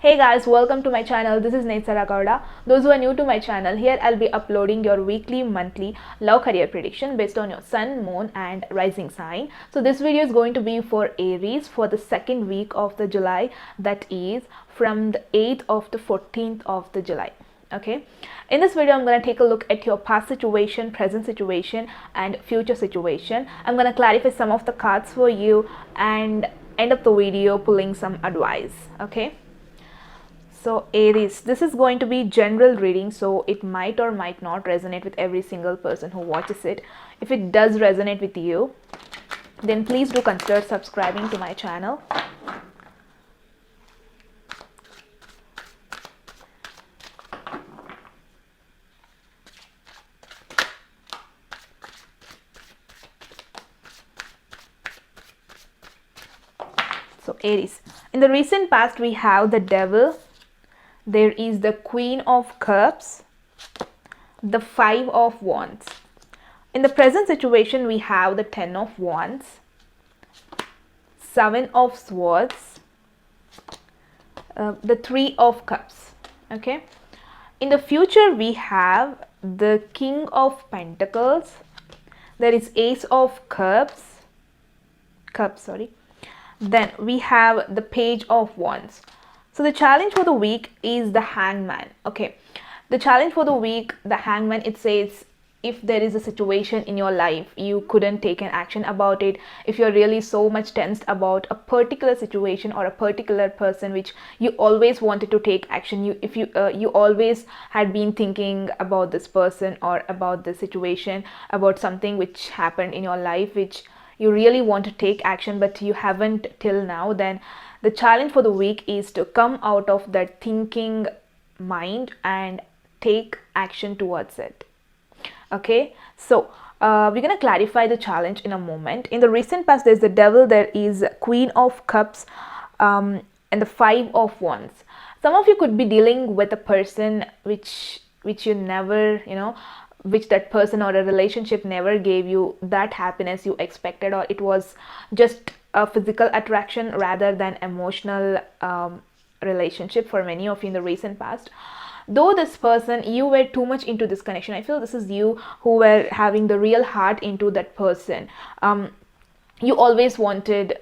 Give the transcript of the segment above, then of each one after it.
Hey guys, welcome to my channel. This is Netsara Gowda. Those who are new to my channel, here I'll be uploading your weekly, monthly love career prediction based on your sun, moon and rising sign. So this video is going to be for Aries for the second week of the July, that is from the 8th of the 14th of the July. Okay, in this video I'm going to take a look at your past situation, present situation and future situation. I'm going to clarify some of the cards for you and end up the video pulling some advice. Okay, so Aries, this is going to be general reading, so it might or might not resonate with every single person who watches it. If it does resonate with you, then please do consider subscribing to my channel. So Aries, in the recent past we have the Devil, there is the Queen of Cups, the Five of Wands. In the present situation we have the Ten of Wands, Seven of Swords, the Three of Cups. Okay, in the future we have the King of Pentacles, there is Ace of Cups, then we have the Page of Wands. So the challenge for the week is the Hangman. Okay, the challenge for the week, the Hangman, it says if there is a situation in your life you couldn't take an action about it, if you're really so much tensed about a particular situation or a particular person which you always wanted to take action, you always had been thinking about this person or about this situation, about something which happened in your life which you really want to take action but you haven't till now, then the challenge for the week is to come out of that thinking mind and take action towards it. Okay, so we're going to clarify the challenge in a moment. In the recent past there's the Devil, there is Queen of Cups and the Five of Wands. Some of you could be dealing with a person which you never, which that person or a relationship never gave you that happiness you expected, or it was just a physical attraction rather than emotional relationship for many of you in the recent past. Though this person, you were too much into this connection, I feel this is you who were having the real heart into that person. You always wanted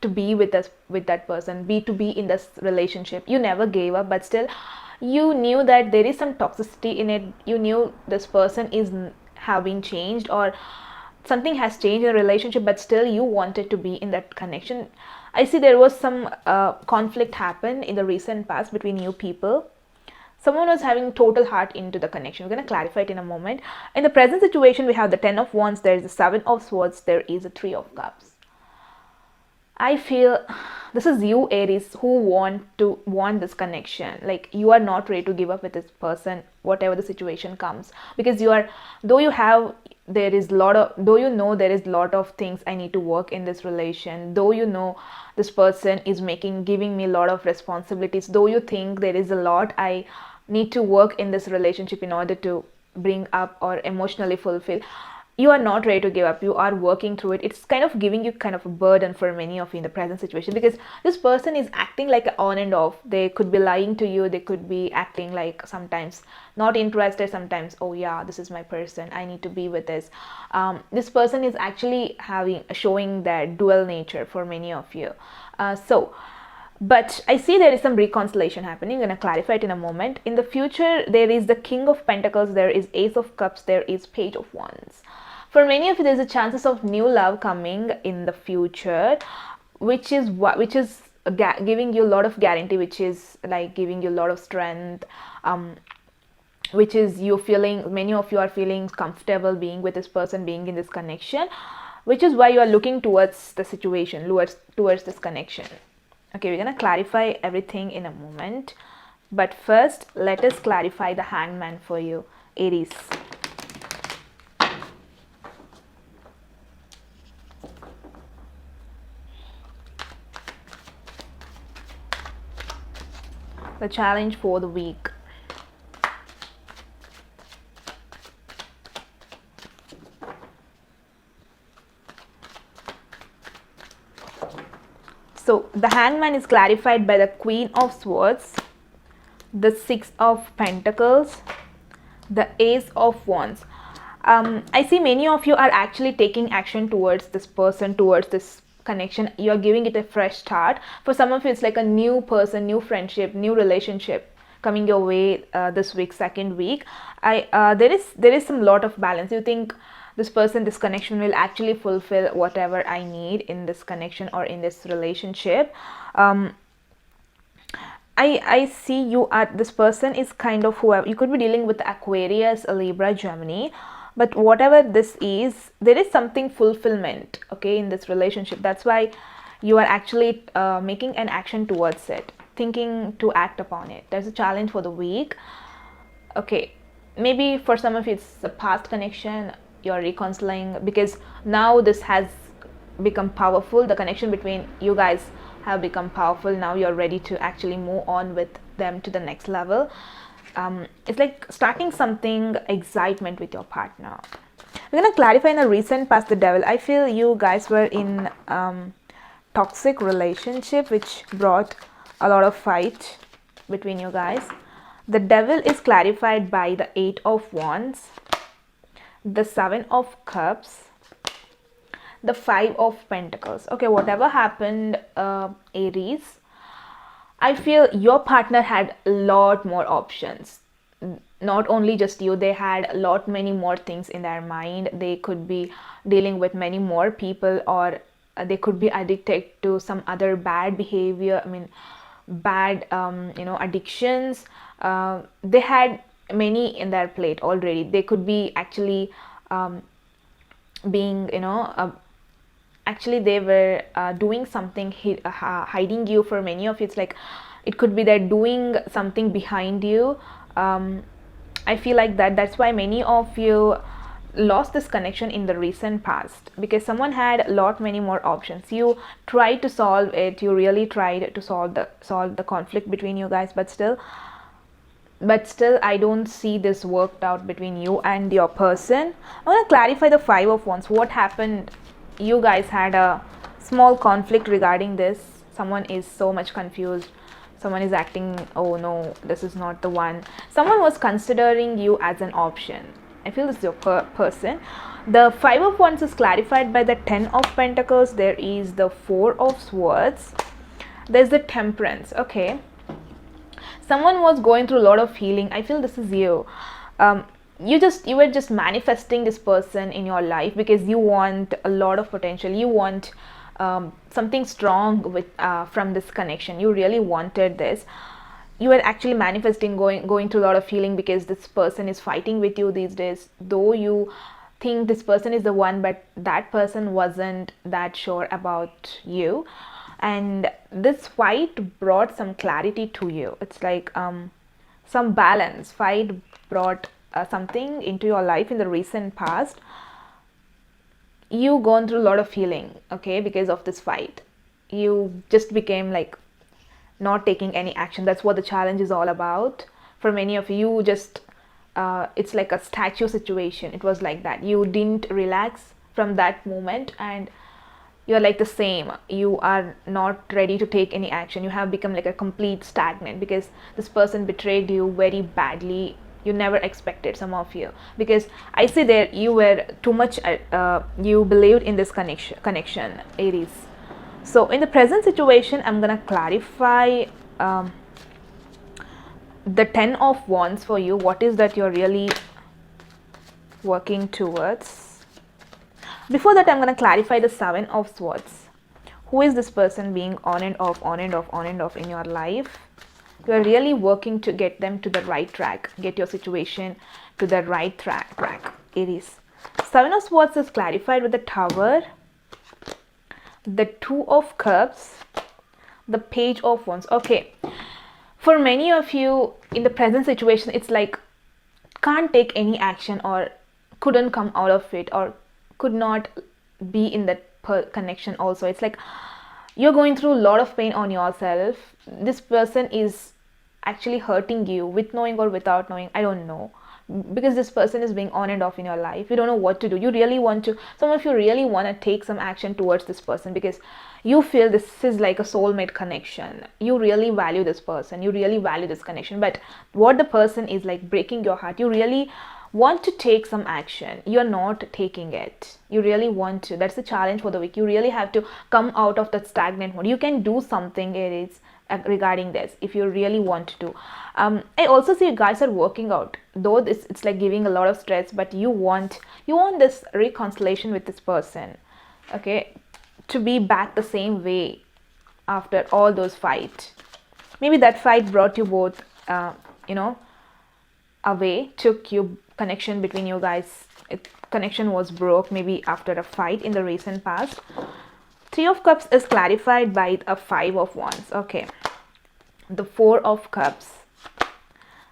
to be with that person, to be in this relationship. You never gave up, but still you knew that there is some toxicity in it. You knew this person is having changed or something has changed in a relationship, but still you wanted to be in that connection. I see there was some conflict happen in the recent past between you people. Someone was having total heart into the connection. We're going to clarify it in a moment. In the present situation we have the Ten of Wands, there is the Seven of Swords, there is the Three of Cups. I feel this is you, Aries, who want this connection. Like you are not ready to give up with this person, whatever the situation comes, because you are, though you know there is a lot of things I need to work in this relation, though you know this person is giving me a lot of responsibilities, though you think there is a lot I need to work in this relationship in order to bring up or emotionally fulfill, you are not ready to give up. You are working through it. It's kind of giving you kind of a burden for many of you in the present situation, because this person is acting like on and off. They could be lying to you, they could be acting like sometimes not interested, sometimes, oh yeah, this is my person, I need to be with this. This person is actually showing that dual nature for many of you. But I see there is some reconciliation happening. I'm going to clarify it in a moment. In the future, there is the King of Pentacles, there is Ace of Cups, there is Page of Wands. For many of you, there's a chances of new love coming in the future, which is giving you a lot of guarantee, which is like giving you a lot of strength, which is many of you are feeling comfortable being with this person, being in this connection, which is why you are looking towards the situation, towards this connection. Okay, we're going to clarify everything in a moment. But first, let us clarify the Hangman for you, Aries. The challenge for the week. So the hangman is clarified by the Queen of Swords, the Six of Pentacles, the Ace of Wands. I see many of you are actually taking action towards this person, towards this connection. You are giving it a fresh start. For some of you, it's like a new person, new friendship, new relationship coming your way this week, second week. There is some lot of balance. You think this person, this connection will actually fulfill whatever I need in this connection or in this relationship. I see you are, this person is kind of whoever, you could be dealing with Aquarius, Libra, Gemini, but whatever this is, there is something fulfillment, okay, in this relationship. That's why you are actually making an action towards it, thinking to act upon it. There's a challenge for the week. Okay, maybe for some of you it's a past connection, you're reconciling, because now this has become powerful. The connection between you guys have become powerful. Now you're ready to actually move on with them to the next level. It's like starting something, excitement with your partner. We're going to clarify in the recent past the devil. I feel you guys were in toxic relationship which brought a lot of fight between you guys. The devil is clarified by the Eight of Wands, the Seven of Cups, the Five of Pentacles. Okay, whatever happened, Aries, I feel your partner had a lot more options. Not only just you, they had a lot many more things in their mind. They could be dealing with many more people, or they could be addicted to some other bad behavior. I mean, bad addictions. They had many in their plate already. They could be actually being actually they were doing something, hiding you. For many of you, it's like it could be they're doing something behind you. I feel like that's why many of you lost this connection in the recent past, because someone had many more options. You tried to solve it, you really tried to solve the conflict between you guys, but still I don't see this worked out between you and your person. I want to clarify the Five of Wands. What happened? You guys had a small conflict regarding this. Someone is so much confused. Someone is acting, oh no, this is not the one. Someone was considering you as an option. I feel this is your person. The Five of Wands is clarified by the Ten of Pentacles. There is the Four of Swords. There's the Temperance. Okay. Someone was going through a lot of healing. I feel this is you. You were just manifesting this person in your life because you want a lot of potential. You want something strong with from this connection. You really wanted this. You were actually manifesting, going through a lot of healing, because this person is fighting with you these days. Though you think this person is the one, but that person wasn't that sure about you. And this fight brought some clarity to you. It's like some balance. Fight brought something into your life in the recent past. You gone through a lot of healing, okay, because of this fight. You just became like not taking any action. That's what the challenge is all about. For many of you, just it's like a statue situation. It was like that. You didn't relax from that moment, and you're like the same. You are not ready to take any action. You have become like a complete stagnant because this person betrayed you very badly. You never expected, some of you, because I see that you were too much you believed in this connection, Aries. So in the present situation, I'm gonna clarify the Ten of Wands for you. What is that you're really working towards? Before that, I'm gonna clarify the Seven of Swords. Who is this person being on and off, on and off, on and off in your life? You are really working to get them to the right track, get your situation to the right track, Aries. Seven of Swords is clarified with the Tower, the Two of Cups, the Page of Wands. Okay, for many of you in the present situation, it's like can't take any action, or couldn't come out of it, or could not be in that connection also. It's like you're going through a lot of pain on yourself. This person is actually hurting you with knowing or without knowing, I don't know, because this person is being on and off in your life. You don't know what to do. You really want to, some of you really want to take some action towards this person because you feel this is like a soulmate connection. You really value this person. You really value this connection. But what the person is like breaking your heart, you really want to take some action. You're not taking it. You really want to. That's the challenge for the week. You really have to come out of that stagnant mode. You can do something, Aries, regarding this if you really want to. I also see you guys are working out, though it's like giving a lot of stress, but you want this reconciliation with this person, okay, to be back the same way after all those fights. Maybe that fight brought you both away, took you connection between you guys. Connection was broke maybe after a fight in the recent past. Three of Cups is clarified by a Five of Wands. Okay, the Four of Cups,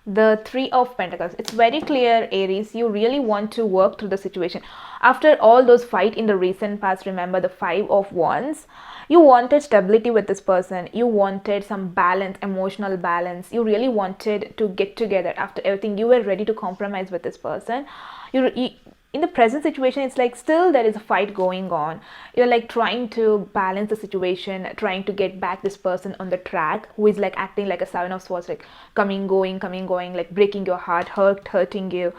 the Three of Pentacles. It's very clear, Aries, you really want to work through the situation after all those fights in the recent past. Remember the Five of Wands. You wanted stability with this person. You wanted some balance, emotional balance. You really wanted to get together after everything. You were ready to compromise with this person. You in the present situation, it's like still there is a fight going on. You're like trying to balance the situation, trying to get back this person on the track who is like acting like a Seven of Swords, like coming, going, like breaking your heart, hurting you.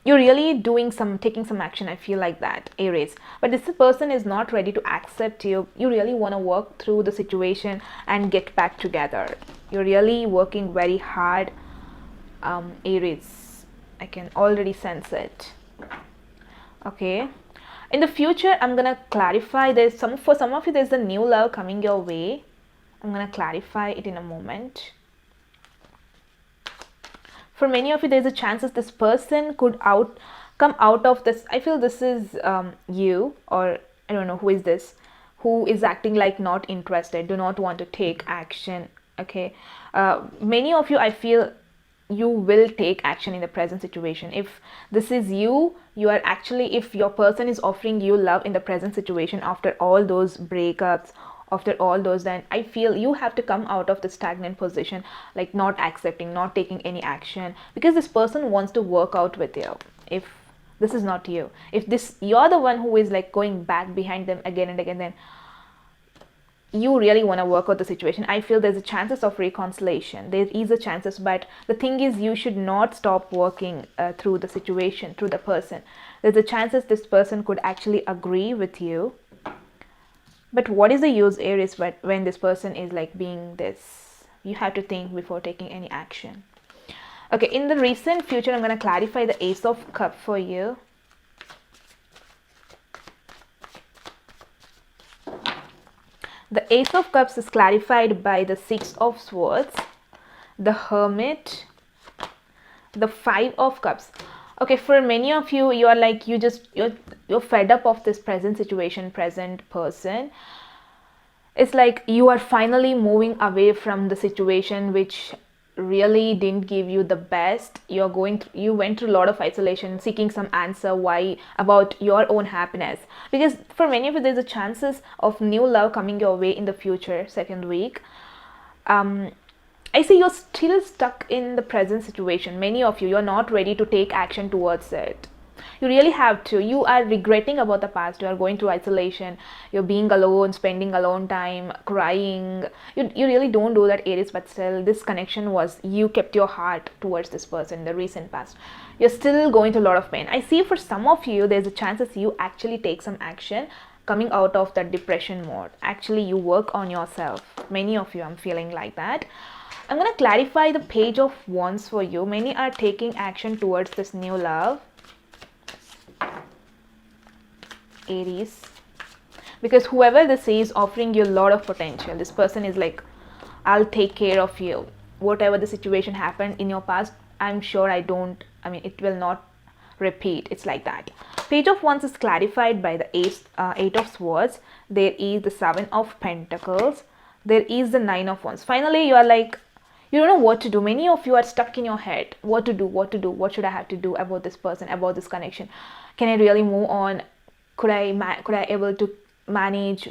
You're really taking some action. I feel like that, Aries. But this person is not ready to accept you. You really want to work through the situation and get back together. You're really working very hard, Aries. I can already sense it. Okay, in the future I'm gonna clarify. For some of you there's a new love coming your way. I'm gonna clarify it in a moment. For many of you there's a chance that this person could come out of this. I feel this is you, or I don't know who is this, who is acting like not interested, do not want to take action. Okay, many of you, I feel you will take action in the present situation. If this is you are actually, if your person is offering you love in the present situation after all those breakups, after all those, then I feel you have to come out of the stagnant position, like not accepting, not taking any action, because this person wants to work out with you. If this is not you, if you're the one who is like going back behind them again and again, then you really want to work out the situation. I feel there's a chances of reconciliation. There is a chances, but the thing is, you should not stop working through the situation, through the person. There's a chances this person could actually agree with you. But what is the use, Aries, when this person is like being this? You have to think before taking any action. Okay, in the recent future, I'm going to clarify the Ace of Cups for you. The Ace of Cups is clarified by the Six of Swords, the Hermit, the Five of Cups. Okay, for many of you, you are like, you're fed up of this present situation, present person. It's like you are finally moving away from the situation which really didn't give you the best. You went through a lot of isolation, seeking some answer why about your own happiness, because for many of you there's a chances of new love coming your way in the future, second week. I see you're still stuck in the present situation. Many of you're not ready to take action towards it. You really have to. You are regretting about the past. You are going through isolation. You're being alone, spending alone time, crying. You really don't do that, Aries, but still this connection was, you kept your heart towards this person in the recent past. You're still going through a lot of pain. I see for some of you, there's a chances you actually take some action coming out of that depression mode. Actually, you work on yourself. Many of you, I'm feeling like that. I'm going to clarify the Page of Wands for you. Many are taking action towards this new love, Aries, because whoever this is offering you a lot of potential. This person is like, I'll take care of you. Whatever the situation happened in your past, I'm sure it will not repeat. It's like that. Page of Wands is clarified by the Eight of Swords. There is the Seven of Pentacles. There is the Nine of Wands. Finally, you are like, you don't know what to do. Many of you are stuck in your head. What to do? What should I have to do about this person, about this connection? Can I really move on? Could I able to manage?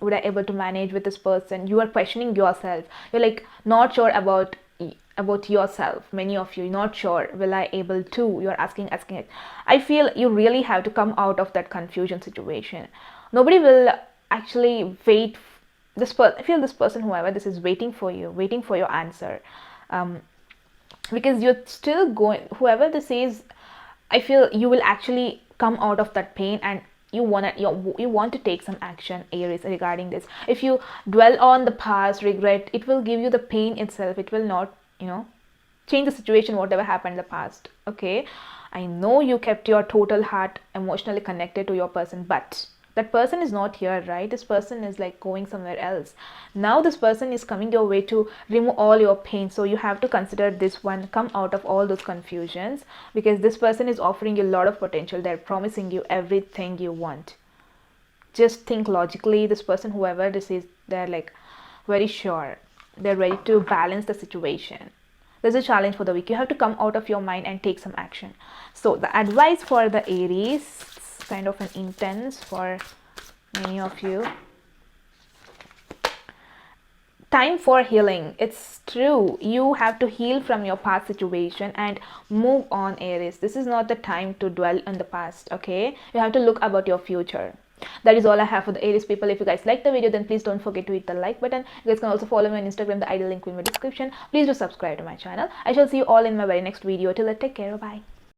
Would I able to manage with this person? You are questioning yourself. You're like not sure about about yourself. Many of you not sure, will I able to, you're asking. I feel you really have to come out of that confusion situation. Nobody will actually wait. I feel this person, whoever this is, waiting for you, waiting for your answer, because you're still going, whoever this is. I feel you will actually come out of that pain, and you want to take some action, Aries, regarding this. If you dwell on the past, regret, it will give you the pain itself. It will not, change the situation, whatever happened in the past. Okay, I know you kept your total heart emotionally connected to your person, but that person is not here, right? This person is like going somewhere else. Now this person is coming your way to remove all your pain, so you have to consider this one, come out of all those confusions, because this person is offering you a lot of potential. They're promising you everything you want. Just think logically. This person, whoever this is, they're like very sure, they're ready to balance the situation. There's a challenge for the week. You have to come out of your mind and take some action. So the advice for the Aries, kind of an intense for many of you. Time for healing. It's true, you have to heal from your past situation and move on, Aries. This is not the time to dwell on the past. Okay, you have to look about your future. That is all I have for the Aries people. If you guys like the video, then please don't forget to hit the like button. You guys can also follow me on Instagram. The ID link will be in the description. Please do subscribe to my channel. I shall see you all in my very next video. Till then, take care. Bye.